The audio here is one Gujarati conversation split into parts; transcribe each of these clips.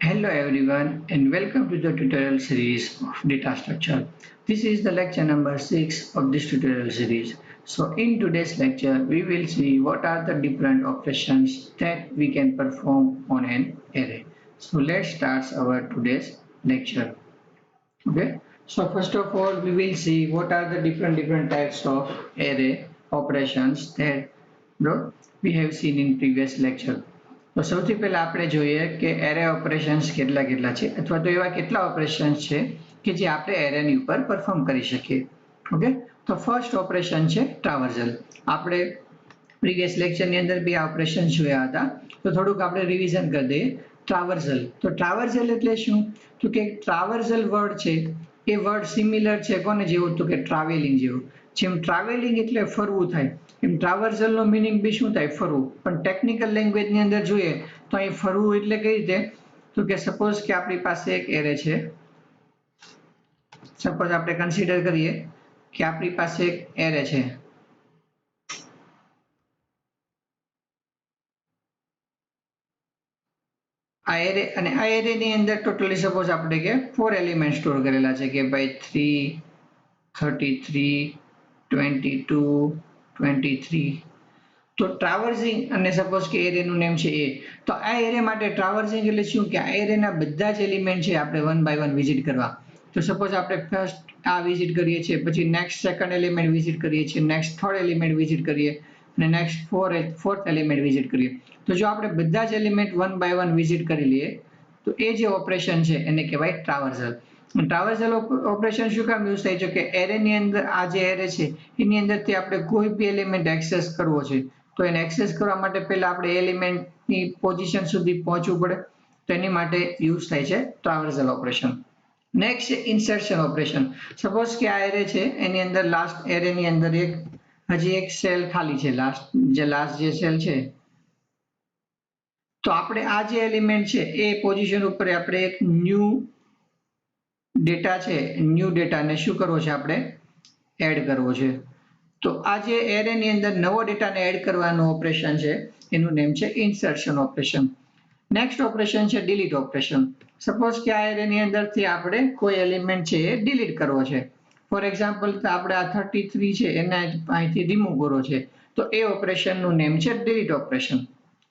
Hello everyone and welcome to the tutorial series of data structure. This is the lecture number 6 of this tutorial series. So in today's lecture we will see what are the different operations that we can perform on an array. So let's start our today's lecture. Okay. So first of all we will see what are the different types of array operations that we have seen in previous lecture. તો સૌથી પહેલા આપણે જોઈએ કે એરે ઓપરેશન્સ કેટલા કેટલા છે અથવા તો એવા કેટલા ઓપરેશન્સ છે કે જે આપણે એરેની ઉપર પરફોર્મ કરી શકીએ. ઓકે, તો ફર્સ્ટ ઓપરેશન છે ટ્રાવર્સલ. આપણે પ્રીવિયસ લેક્ચરની અંદર બે ઓપરેશન્સ જોયા હતા, તો થોડુંક આપણે રિવિઝન કરી દઈએ. ટ્રાવર્સલ, તો ટ્રાવર્સલ એટલે શું? તો કે ટ્રાવર્સલ વર્ડ છે એ વર્ડ સિમિલર છે કોને જેવું? તો કે ટ્રાવેલિંગ જેવું. જેમ ટ્રાવેલિંગ એટલે ફરવું થાય, એમ ટ્રાવર્સલ નો મીનિંગ બી શું થાય? ફરવું. પણ ટેકનિકલ લેંગ્વેજ ની અંદર જોઈએ તો અહીં ફરવું એટલે કઈ રીતે? તો કે સપોઝ કે આપણી પાસે એક એરે છે. સપોઝ આપણે કન્સિડર કરીએ કે આપણી પાસે એક એરે છે. આ એરે, અને આ એરે ની અંદર ટોટલી સપોઝ આપણે કે 4 એલિમેન્ટ સ્ટોર કરેલા છે કે ભાઈ 3, 33, 22, 23. તો ટ્રાવર્સિંગ, અને સપોઝ કે એરેનું નેમ છે એ, તો આ એરે માટે ટ્રાવર્સિંગ એટલે શું? કે આ એરેના બધા જ એલિમેન્ટ છે આપણે વન બાય વન વિઝિટ કરવા. તો સપોઝ આપણે ફર્સ્ટ આ વિઝિટ કરીએ છીએ, પછી નેક્સ્ટ સેકન્ડ એલિમેન્ટ વિઝિટ કરીએ છીએ, નેક્સ્ટ થર્ડ એલિમેન્ટ વિઝિટ કરીએ, અને નેક્સ્ટ ફોર્થ એલિમેન્ટ વિઝિટ કરીએ. તો જો આપણે બધા જ element one by one visit કરી લઈએ તો એ જે ઓપરેશન છે એને કહેવાય ટ્રાવર્સલ. ટ્રાવર્સલ ઓપરેશન શું કામ યુઝ થાય છે? કે એરેની અંદર આ જે એરે છે એની અંદરથી આપણે કોઈ બી એલિમેન્ટ એક્સેસ કરવો છે, તો એને એક્સેસ કરવા માટે પહેલા આપણે એલિમેન્ટની પોઝિશન સુધી પહોંચવું પડે, તો એની માટે યુઝ થાય છે ટ્રાવર્સલ ઓપરેશન. નેક્સ્ટ છે ઇન્સર્શન ઓપરેશન. સપોઝ કે આ એરે છે એની અંદર લાસ્ટ એરેની અંદર હજી એક સેલ ખાલી છે, લાસ્ટ જે સેલ છે, તો આપણે આ જે એલિમેન્ટ છે એ પોઝિશન ઉપર આપણે એક ન્યૂ ડેટા છે, ન્યૂ ડેટાને શું કરવો છે? આપણે એડ કરવો છે. તો આ જે એરેની અંદર નવો ડેટાને એડ કરવાનું ઓપરેશન છે એનું નેમ છે ઇન્સર્શન ઓપરેશન. નેક્સ્ટ ઓપરેશન છે ડિલીટ ઓપરેશન. સપોઝ કે આ એરેની અંદરથી આપણે કોઈ એલિમેન્ટ છે એ ડિલીટ કરવો છે. ફોર એક્ઝામ્પલ આપણે આ 33 છે એને અહીંથી રિમૂવ કરવો છે, તો એ ઓપરેશનનું નેમ છે ડિલીટ ઓપરેશન.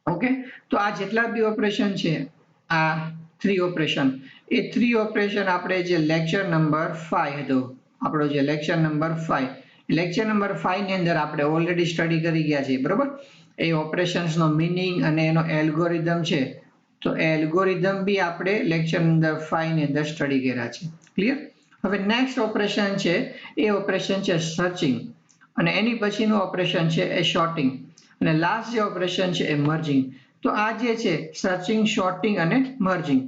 ઓકે, તો આ જેટલા બી ઓપરેશન છે, આ 3 ઓપરેશન, એ 3 ઓપરેશન આપણે જે લેક્ચર નંબર 5 હતો, આપણો જે લેક્ચર નંબર 5 ની અંદર આપણે ઓલરેડી સ્ટડી કરી ગયા છીએ, બરોબર? એ ઓપરેશન્સનો મીનિંગ અને એનો એલ્ગોરિધમ છે, તો એ એલ્ગોરિધમ બી આપણે લેક્ચર નંબર 5 ની અંદર સ્ટડી કર્યા છે. ક્લિયર? હવે નેક્સ્ટ ઓપરેશન છે એ ઓપરેશન છે સર્ચિંગ, અને એની પછીનું ઓપરેશન છે એ શોર્ટિંગ, અને લાસ્ટ જે ઓપરેશન છે એ મર્જિંગ. તો આ જે છે સર્ચિંગ, શોર્ટિંગ અને મર્જિંગ.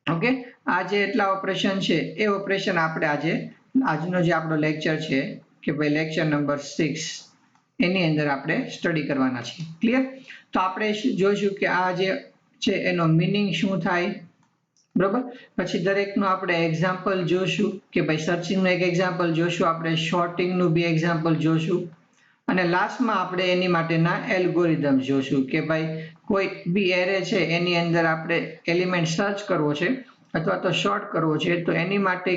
ઓકે, આ જે એટલા ઓપરેશન છે એ ઓપરેશન આપણે આજનો જે આપણો લેક્ચર છે કે ભાઈ લેક્ચર નંબર 6 એની અંદર આપણે સ્ટડી કરવાના છે. ક્લિયર? તો આપણે જોઈશું કે આ જે છે એનો મીનિંગ શું થાય, બરોબર? પછી દરેકનું આપણે એક્ઝામ્પલ જોશું કે ભાઈ સર્ચિંગનું એક એક્ઝામ્પલ જોશું, આપણે શોર્ટિંગનું બી એક્ઝામ્પલ જોશું, અને લાસ્ટમાં આપણે એની માટેના એલ્ગોરિધમ જોશું કે ભાઈ કોઈ બી એરે છે એની અંદર આપણે એલિમેન્ટ સર્ચ કરવો છે અથવા તો શોર્ટ કરવો છે, તો એની માટે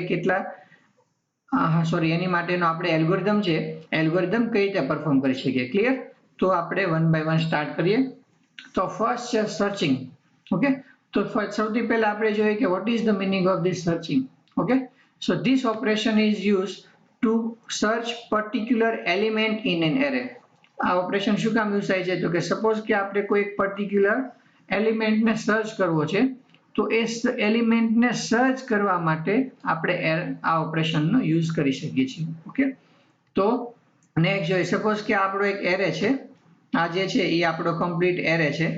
એની માટેનો આપણે એલ્ગોરિધમ છે, એલ્ગોરિધમ કઈ રીતે પરફોર્મ કરી શકીએ. ક્લિયર? તો આપણે વન બાય વન સ્ટાર્ટ કરીએ. તો ફર્સ્ટ છે સર્ચિંગ. ઓકે, તો સૌથી પહેલા આપણે જોઈએ કે what is the meaning of this searching. Okay, so this operation is use to search particular element in an array. આ ઓપરેશન શું કામ યુઝ થાય છે? તો કે સપોઝ કે આપણે કોઈ એક પર્ટિક્યુલર એલિમેન્ટને સર્ચ કરવો છે, તો એ એલિમેન્ટને સર્ચ કરવા માટે આપણે આ ઓપરેશનનો યુઝ કરી શકીએ છીએ. ઓકે, તો નેક્સ્ટ જોઈએ, સપોઝ કે આપણો એક એરે છે, આ જે છે એ આપણો કમ્પ્લીટ એરે છે,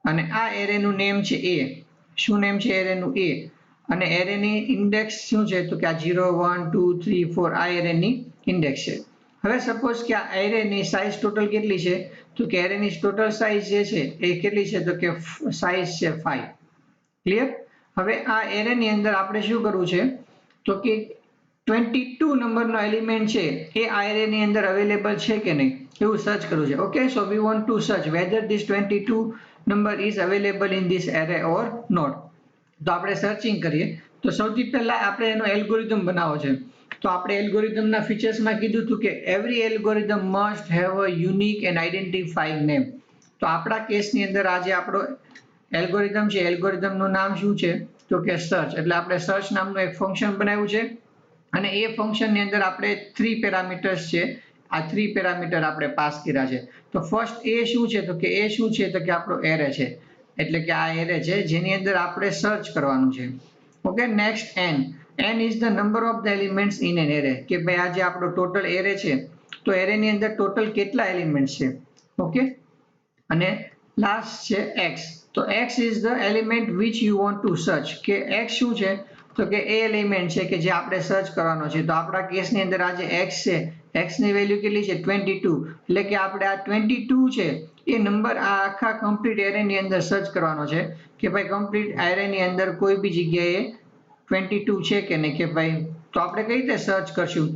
અને આ એરેનું નેમ છે એ. શું નેમ છે એરેનું? એ. અને એરેની ઇન્ડેક્સ શું છે? તો કે આ 0, 1, 2, 3, 4 આ એરેની ઇન્ડેક્સ છે. હવે સપોઝ કે આ એરેની સાઇઝ ટોટલ કેટલી છે? તો કે એરેની ટોટલ સાઇઝ જે છે એ કેટલી છે? તો કે સાઇઝ છે 5. ક્લિયર? હવે આ એરેની અંદર આપણે શું કરવું છે? તો કે 22 નંબરનો એલિમેન્ટ છે એ આ એરેની અંદર અવેલેબલ છે કે નહીં એવું સર્ચ કરવું છે. Okay, so we want to search whether this 22 number is available in this array or not. તો આપણે સર્ચિંગ કરીએ તો સૌથી પહેલા આપણે એનો એલ્ગોરિધમ બનાવવો છે. તો આપણે એલ્ગોરિધમના ફીચર્સમાં કીધું હતું કે every algorithm must have a unique and identifying name. તો આપણા કેસની અંદર આજે આપણો એલ્ગોરિધમ છે, એલ્ગોરિધમનું નામ શું છે તો કે સર્ચ. એટલે આપણે સર્ચ નામનું એક ફંક્શન બનાવ્યું છે અને એ ફંક્શનની અંદર આપણે 3 પેરામીટર્સ છે, આ 3 પેરામીટર આપણે પાસ કર્યા છે. તો ફર્સ્ટ એ શું છે તો કે એ શું છે તો કે આપણો એરે છે, એટલે કે આ એરે છે જેની અંદર આપણે સર્ચ કરવાનું છે. Okay, next n is the number of the elements in an array, કે ભાઈ આ જે આપણો ટોટલ એરે છે તો એરેની અંદર ટોટલ કેટલા એલિમેન્ટ્સ છે. ઓકે, અને લાસ્ટ છે x. તો x is the element which you want to search, કે x શું છે તો કે એ એલિમેન્ટ છે કે જે આપણે સર્ચ કરવાનો છે. તો આપણા કેસની અંદર આ જે x છે, x ની વેલ્યુ કેટલી છે 22, એટલે કે આપણે આ 22 છે એ નંબર આ આખા કમ્પ્લીટ એરેની અંદર સર્ચ કરવાનો છે કે ભાઈ કમ્પ્લીટ એરેની અંદર કોઈ બી જગ્યાએ 22 છે કે નહીં, કે ભાઈ તો આપણે કઈ રીતે સર્ચ કરશું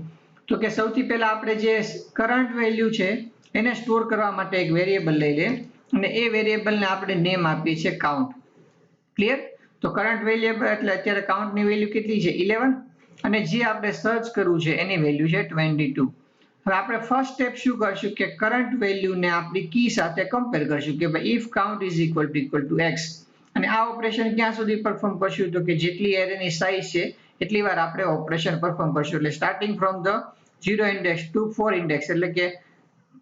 તો કે સૌથી પહેલા આપણે જે કરંટ વેલ્યુ છે એને સ્ટોર કરવા માટે એક વેરિયેબલ લઈ લે અને એ વેરિયેબલને આપણે નેમ આપીએ છીએ કાઉન્ટ. ક્લિયર? તો કરંટ વેરિયેબલ એટલે અત્યારે કાઉન્ટની વેલ્યુ કેટલી છે 11 અને જે આપણે સર્ચ કરવું છે એની વેલ્યુ છે 22. હવે આપણે ફર્સ્ટ સ્ટેપ શું કરશું કે કરંટ વેલ્યુને આપણી કી સાથે કમ્પેર કરશું કે ભાઈ if count is equal to x. અને આ ઓપરેશન ક્યાં સુધી પરફોર્મ કરશું તો કે જેટલી એરેની સાઇઝ છે એટલી વાર આપણે ઓપરેશન પરફોર્મ કરશું. એટલે starting from the 0 index to 4 index, એટલે કે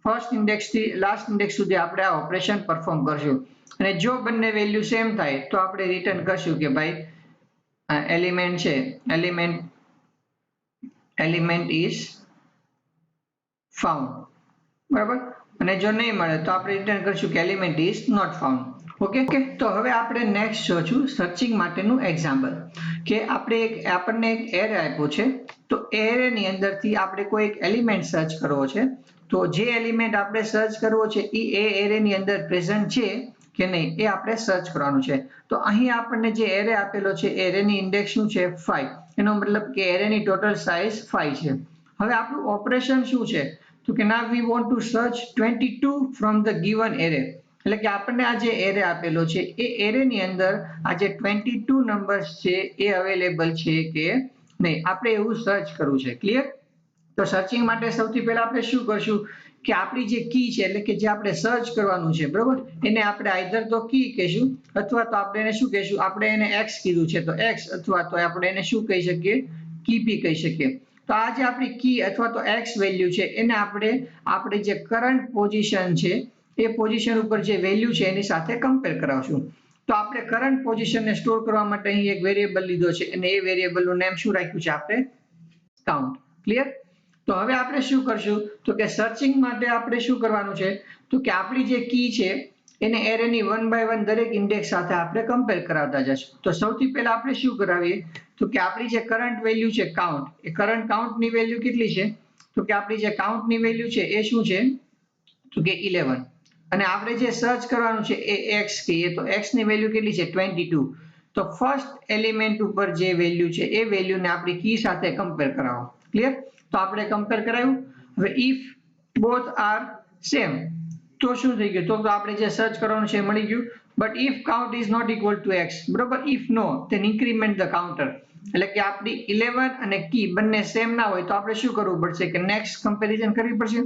ફર્સ્ટ ઇન્ડેક્સ થી લાસ્ટ ઇન્ડેક્સ સુધી આપણે આ ઓપરેશન પરફોર્મ કરશું. અને જો બંને વેલ્યુ સેમ થાય તો આપણે રિટર્ન કરશું કે ભાઈ એલિમેન્ટ છે, એલિમેન્ટ ઇઝ ફાઉન્ડ. બરાબર? અને જો નહીં મળે તો આપણે રિટર્ન કરશું કે element is not found. Okay, તો હવે આપણે નેક્સ્ટ જોશું સર્ચિંગ માટેનું એક્ઝામ્પલ, કે આપણને એક એરે આપ્યો છે તો એરેની અંદરથી આપણે કોઈ એક એલિમેન્ટ સર્ચ કરવો છે. તો જે એલિમેન્ટ આપણે સર્ચ કરવો છે એ એરેની અંદર પ્રેઝન્ટ છે કે નહીં એ આપણે સર્ચ કરવાનું છે. તો અહીં આપણને જે એરે આપેલો છે એરેની ઇન્ડેક્સ શું છે 5, એનો મતલબ કે એરેની ટોટલ સાઇઝ 5 છે. હવે આપણું ઓપરેશન શું છે તો કે now we want to search 22 from the given array. એટલે કે આપણને આ જે એરે આપેલો છે એ એરેની અંદર આ જે 22 નંબર્સ છે એ અવેલેબલ છે કે નહીં, આપણે એવું સર્ચ કરવું છે. ક્લિયર? તો સર્ચિંગ માટે સૌથી પહેલા આપણે શું કરશું કે આપણી જે કી છે એટલે કે જે આપણે સર્ચ કરવાનું છે, બરોબર, એને આપણે આઈધર તો કી કહીશું અથવા તો આપણે એને શું કહીશું, આપણે એને x કીધું છે તો x, અથવા તો આપણે એને શું કહી શકીએ કી પી કહી શકીએ. તો આ જે આપણી કી અથવા તો x વેલ્યુ છે એને આપણે આપણી જે કરંટ પોઝિશન છે એ પોઝિશન ઉપર જે વેલ્યુ છે એની સાથે કમ્પેર કરાવશું. તો આપણે કરંટ પોઝિશનને સ્ટોર કરવા માટે અહીં એક વેરિયેબલ લીધો છે અને એ વેરિયેબલનું નેમ શું રાખ્યું છે આપણે કાઉન્ટ. ક્લિયર? તો હવે આપણે શું કરશું તો કે સર્ચિંગ માટે આપણે શું કરવાનું છે તો કે આપણી જે કી છે એને એરેની 1 બાય 1 દરેક ઇન્ડેક્સ સાથે આપણે કમ્પેર કરાવતા જશું. તો સૌથી પહેલા આપણે શું કરાવીએ તો કે આપણી જે કરંટ વેલ્યુ છે કાઉન્ટ, એ કરંટ કાઉન્ટની વેલ્યુ કેટલી છે તો કે આપણી જે કાઉન્ટની વેલ્યુ છે એ શું છે તો કે 11 અને આપણે જે સર્ચ કરવાનું છે એ x કહીએ તો x ની વેલ્યુ કેટલી છે 22. તો ફર્સ્ટ એલિમેન્ટ ઉપર જે વેલ્યુ છે એ વેલ્યુને આપણી કી સાથે કમ્પેર કરાવો. ક્લિયર? તો આપણે કમ્પેર કરાવ્યું. હવે ઇફ બોથ આર સેમ તો શું થઈ ગયું તો આપણે જે સર્ચ કરવાનું છે મળી ગયું. But if count is not equal to x, બરોબર, if no then increment the counter. એટલે કે આપણી 11 અને કી બંને સેમ ના હોય તો આપણે શું કરવું પડશે કે નેક્સ્ટ કમ્પેરિઝન કરવી પડશે.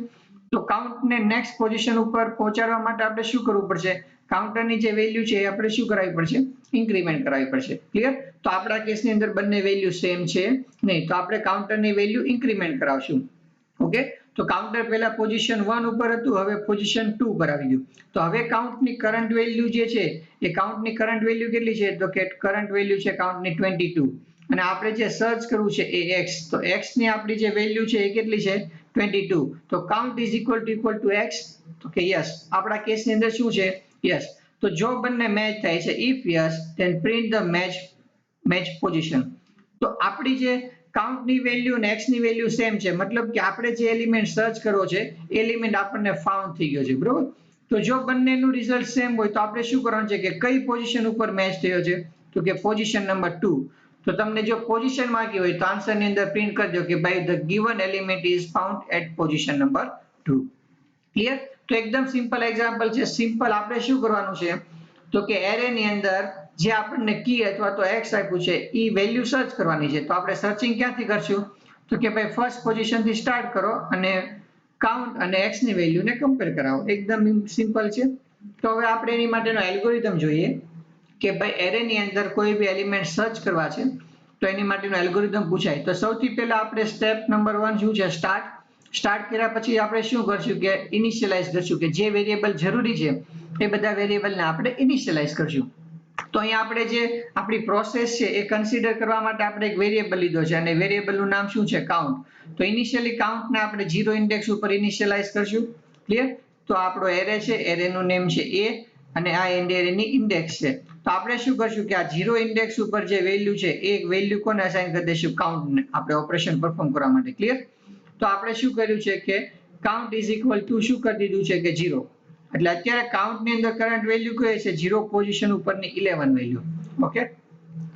તો કાઉન્ટને નેક્સ્ટ પોઝિશન ઉપર પહોંચાડવા માટે આપણે શું કરવું પડશે, કાઉન્ટરની જે વેલ્યુ છે એ આપણે શું કરાવવી પડશે, ઇન્ક્રીમેન્ટ કરાવવી પડશે. ક્લિયર? તો આપણા કેસની અંદર બંને વેલ્યુ સેમ છે નહીં તો આપણે કાઉન્ટરની વેલ્યુ ઇન્ક્રીમેન્ટ કરાવશું. ઓકે, તો કાઉન્ટર પહેલા પોઝિશન 1 ઉપર હતું, હવે પોઝિશન 2 પર આવી ગયું. તો હવે કાઉન્ટની કરંટ વેલ્યુ જે છે એ કાઉન્ટની કરંટ વેલ્યુ કેટલી છે તો કે કરંટ વેલ્યુ છે કાઉન્ટની 22 અને આપણે જે સર્ચ કરવું છે એ x. તો x ની આપણી જે વેલ્યુ છે એ કેટલી છે 22. તો count is equal to x. તો કે યસ, આપણા કેસની અંદર શું છે યસ. તો જો બંને મેચ થાય છે if yes then print the match position. તો આપણી જે કાઉન્ટની વેલ્યુ અને x ની વેલ્યુ સેમ છે, મતલબ કે આપણે જે એલિમેન્ટ સર્ચ કરવો છે એ એલિમેન્ટ આપણને ફાઉન્ડ થઈ ગયો છે, બરોબર. તો જો બંનેનું રિઝલ્ટ સેમ હોય તો આપણે શું કરવાનું છે કે કઈ પોઝિશન ઉપર મેચ થયો છે તો કે પોઝિશન નંબર 2. તો તમને જો પોઝિશન માંગી હોય તો આન્સરની અંદર પ્રિન્ટ કરી દો કે ભાઈ the given element is found at position number 2. Clear? તો એકદમ સિમ્પલ એક્ઝામ્પલ છે. સિમ્પલ આપણે શું કરવાનું છે તો કે એરેની અંદર જે આપણને કી અથવા તો એક્સ આપ્યું છે એ વેલ્યુ સર્ચ કરવાની છે. તો આપણે સર્ચિંગ ક્યાંથી કરશું? તો કે ભાઈ ફર્સ્ટ પોઝિશનથી સ્ટાર્ટ કરો અને કાઉન્ટ અને એક્સ ની વેલ્યુને કમ્પેર કરાવો. એકદમ સિમ્પલ છે. તો હવે આપણે એની માટેનો એલ્ગોરિધમ જોઈએ કે ભાઈ એરેની અંદર કોઈ બી એલિમેન્ટ સર્ચ કરવા છે તો એની માટેનો એલ્ગોરિધમ પૂછાય. તો સૌથી પહેલા આપણે સ્ટેપ નંબર 1 શું છે? સ્ટાર્ટ કર્યા પછી આપણે શું કરશું કે ઇનિશિયલાઇઝ કરશું, કે જે વેરિયેબલ જરૂરી છે એ બધા વેરિયેબલને આપણે ઇનિશિયલાઇઝ કરશું. તો અહીંયા આપણે જે આપણી પ્રોસેસ છે એ કન્સિડર કરવા માટે આપણે એક વેરિયેબલ લીધો છે અને વેરિયેબલનું નામ શું છે? કાઉન્ટ. તો ઇનિશિયલી કાઉન્ટને આપણે 0 ઇન્ડેક્સ ઉપર ઇનિશિયલાઇઝ કરશું. ક્લિયર? તો આપણો એરે છે, એરેનું નેમ છે એ અને આ એરેની ઇન્ડેક્સ છે. તો આપણે શું કરશું કે આ 0 ઇન્ડેક્સ ઉપર જે વેલ્યુ છે એ વેલ્યુ કોને અસાઇન કરી દઈશું? કાઉન્ટને, આપણે ઓપરેશન પરફોર્મ કરવા માટે. ક્લિયર? તો આપણે શું કર્યું છે કે કાઉન્ટ ઇઝ ઇક્વલ ટુ શું કરી દીધું છે કે 0. એટલે અત્યારે કાઉન્ટની અંદર કરંટ વેલ્યુ કઈ છે? 0 પોઝિશન ઉપરની 11 વેલ્યુ. ઓકે,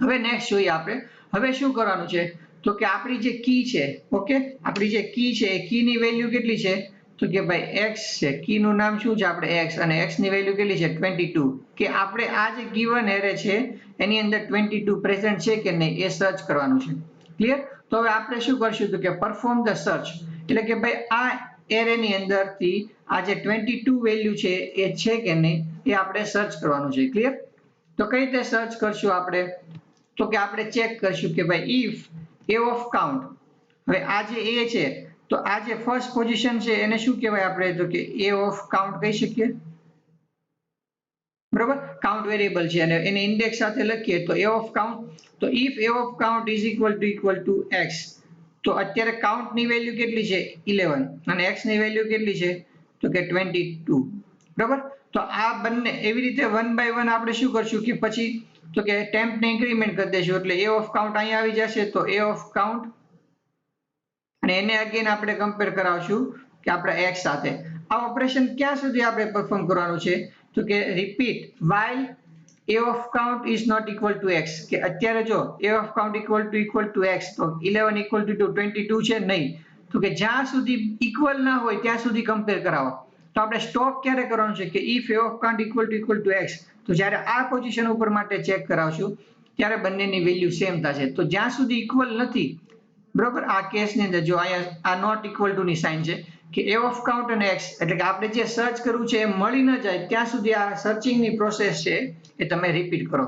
હવે નેક્સ્ટ જોઈએ આપણે. હવે શું કરવાનું છે? તો કે આપણી જે કી છે, ઓકે, આપણી જે કી છે એ કી ની વેલ્યુ કેટલી છે? તો કે ભાઈ x છે, કી નું નામ શું છે? આપણે x, અને x ની વેલ્યુ કેટલી છે? 22. કે આપણે આ જે ગિવન એરે છે એની અંદર 22 પ્રેઝન્ટ છે કે નહીં એ સર્ચ કરવાનું છે. ક્લિયર? તો હવે આપણે શું કરશું? તો કે પરફોર્મ ધ સર્ચ. એટલે કે ભાઈ આ એરેની અંદરથી આ જે 22 વેલ્યુ છે એ છે કે નહીં એ આપણે સર્ચ કરવાનું છે. ક્લિયર? તો કઈ રીતે સર્ચ કરશું આપણે? તો કે આપણે ચેક કરશું કે ભાઈ ઇફ a ઓફ કાઉન્ટ. હવે આ જે a છે તો આ જે ફર્સ્ટ પોઝિશન છે એને શું કહેવાય આપણે? તો કે a ઓફ કાઉન્ટ કહી શકીએ. બરોબર? કાઉન્ટ વેરિયેબલ છે અને એને ઇન્ડેક્સ સાથે લખીએ તો a ઓફ કાઉન્ટ. તો if a of count is equal to x. તો અત્યારે કાઉન્ટની વેલ્યુ કેટલી છે? 11 અને x ની વેલ્યુ કેટલી છે? તો કે 22. બરાબર? તો આ બંને એવી રીતે વન બાય વન આપણે શું કરશું કે પછી તો કે ટેમ્પને ઇન્ક્રીમેન્ટ કરી દઈશું. એટલે a ઓફ કાઉન્ટ અહીંયા આવી જશે તો a ઓફ કાઉન્ટ અને એને અગેન આપણે કમ્પેર કરાવશું કે આપણે x સાથે. આ ઓપરેશન ક્યાં સુધી આપણે પરફોર્મ કરવાનું છે? તો કે repeat while a of count is not equal to x. કે અત્યારે જો a of count equal to x તો 11 equal to 22 છે નહીં. તો કે જ્યાં સુધી ઇક્વલ ના હોય ત્યાં સુધી કમ્પેર કરાવો. તો આપણે સ્ટોપ ક્યારે કરવાનું છે? કે if a of count equal to x. તો જ્યારે આ પોઝિશન ઉપર માટે ચેક કરાવશું ત્યારે બંનેની વેલ્યુ સેમ થશે. તો જ્યાં સુધી ઇક્વલ નથી, બરોબર, આ કેસની અંદર જો અહીંયા આ નોટ ઇક્વલ ટુ ની સાઇન છે કે a ઓફ કાઉન્ટ અને x, એટલે કે આપણે જે સર્ચ કરવું છે એ મળી ન જાય ત્યાં સુધી આ સર્ચિંગની પ્રોસેસ છે એ તમે રિપીટ કરો.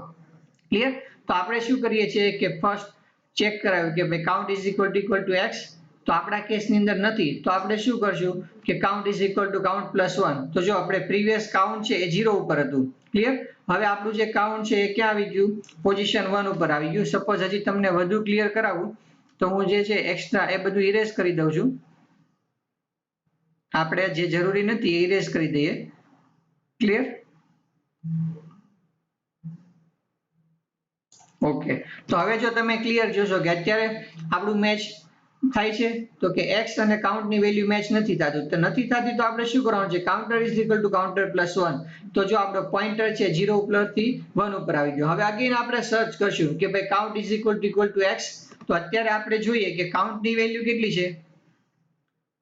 ક્લિયર? તો આપણે શું કરીએ છીએ કે ફર્સ્ટ ચેક કરાવ્યું કે ભાઈ count is equal to x. તો આપણા કેસની અંદર નથી તો આપણે શું કરશું કે count is equal to count plus 1. તો જો આપણે પ્રીવિયસ કાઉન્ટ છે એ 0 ઉપર હતું. ક્લિયર? હવે આપણું જે કાઉન્ટ છે એ ક્યાં આવી ગયું? પોઝિશન 1 ઉપર આવી ગયું. સપોઝ હજી તમને વધુ ક્લિયર કરાવું તો હું જે છે એક્સ્ટ્રા એ બધું ઇરેઝ કરી દઉં છું. આપણે જે જરૂરી નથી એ ઇરેઝ કરી દઈએ. ક્લિયર? ઓકે, તો હવે જો તમે ક્લિયર જોશો કે અત્યારે આપણું મેચ થાય છે તો કે x અને કાઉન્ટની વેલ્યુ મેચ નથી થતું. તો નથી થતી તો આપણે શું કરવાનું છે? Counter is equal to counter plus 1. તો જો આપણો પોઇન્ટર છે 0 ઉપરથી 1 ઉપર આવી ગયો. હવે અગેન આપણે સર્ચ કરશું કે ભાઈ count is equal to x. તો અત્યારે આપણે જોઈએ કે કાઉન્ટની વેલ્યુ કેટલી છે?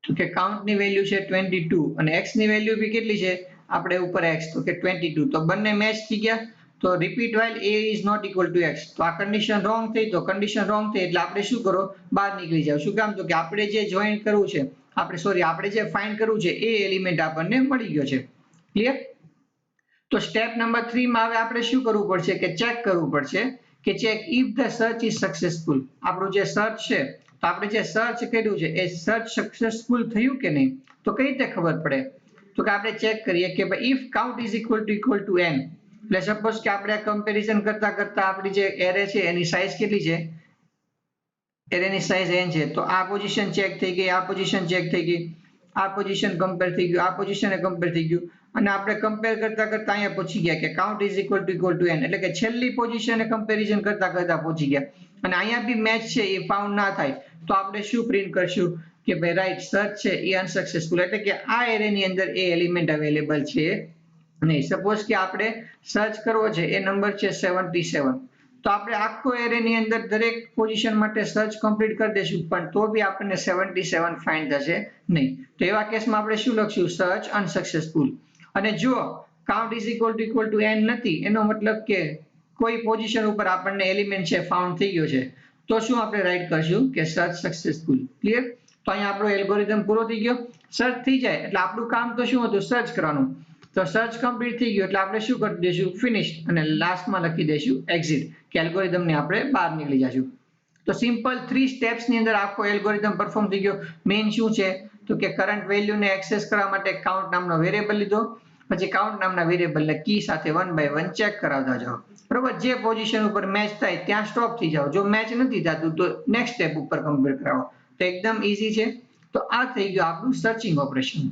તો કે કાઉન્ટની વેલ્યુ છે 22 અને x ની વેલ્યુ બી કેટલી છે? આપણે ઉપર x તો કે 22. તો બંને મેચ થઈ ગયા. તો repeat while a is not equal to x. તો આ કન્ડિશન રોંગ થઈ. તો કન્ડિશન રોંગ થઈ એટલે આપણે શું કરો? બહાર નીકળી જાવ. શું કામ? તો કે આપણે જે જોઈન કરવું છે આપણે જે ફાઇન્ડ કરવું છે એ એલિમેન્ટ આપણને મળી ગયો છે. ક્લિયર? તો સ્ટેપ નંબર 3 માં હવે આપણે શું કરવું પડશે કે ચેક કરવું પડશે કે check if the search is successful. આપણું જે સર્ચ છે તો આપણે જે સર્ચ કર્યું છે એ સર્ચ સક્સેસફુલ થયું કે નહીં. તો કઈ રીતે ખબર પડે? તો કે આપણે ચેક કરીએ કે ભાઈ if count is equal to n. એટલે સપોઝ કે આપણે કમ્પેરિઝન કરતા આપણી જે એરે છે એની સાઇઝ કેટલી છે? એરેની સાઇઝ n છે. તો આ પોઝિશન ચેક થઈ ગઈ, આ પોઝિશન ચેક થઈ ગઈ, આ પોઝિશન કમ્પેર થઈ ગયું, આ પોઝિશન કમ્પેર થઈ ગયું અને આપણે કમ્પેર કરતા અહીંયા પહોંચી ગયા કે count is equal to n. એટલે કે છેલ્લી પોઝિશન કમ્પેરિઝન કરતા પહોંચી ગયા અને અહીંયા બી મેચ છે એ ફાઉન્ડ ના થાય તો આપણે શું પ્રિન્ટ કરશું કે ભાઈ રાઈટ સર્ચ છે એ અનસક્સેસફુલ. એટલે કે આ એરેની અંદર એ એલિમેન્ટ અવેલેબલ છે નહીં. સપોઝ કે આપણે સર્ચ કરવો છે એ નંબર છે 77. તો આપણે આખો એરેની અંદર દરેક પોઝિશન માટે સર્ચ કમ્પ્લીટ કરી દઈશું પણ તો બી આપણને 77 ફાઇન્ડ થશે નહીં. તો એવા કેસમાં આપણે શું લખશું? Search unsuccessful. અને જો count is equal to n નથી એનો મતલબ કે કોઈ પોઝિશન ઉપર આપણને એલિમેન્ટ છે ફાઉન્ડ થઈ ગયો છે તો શું આપણે રાઈટ કરશું કે સર્ચ સક્સેસફુલ. ક્લિયર? તો અહીંયા આપણો એલ્ગોરિધમ પૂરો થઈ ગયો. સર્ચ થઈ જાય એટલે આપણું કામ તો શું હતું? સર્ચ કરવાનું. તો સર્ચ કમ્પ્લીટ થઈ ગયું એટલે આપણે શું કરી દઈશું? ફિનિશ, અને લાસ્ટમાં લખી દઈશું એક્ઝિટ, કે એલ્ગોરિધમને આપણે બહાર નીકળી જશું. તો સિમ્પલ 3 સ્ટેપ્સની અંદર આખો એલ્ગોરિધમ પરફોર્મ થઈ ગયો. મેઇન શું છે તો કે કરંટ વેલ્યુને એક્સેસ કરવા માટે કાઉન્ટ નામનો વેરિયેબલ લીધો, પછી કાઉન્ટ નામના વેરિયેબલને કી સાથે 1 by 1 ચેક કરાવતા જાઓ. બરોબર? જે પોઝિશન ઉપર મેચ થાય ત્યાં સ્ટોપ થઈ જાઓ. જો મેચ નથી થતું તો નેક્સ્ટ સ્ટેપ ઉપર કમ્પ્લીટ કરાવો. તો એકદમ ઈઝી છે. તો આ થઈ ગયું આપણું સર્ચિંગ ઓપરેશન.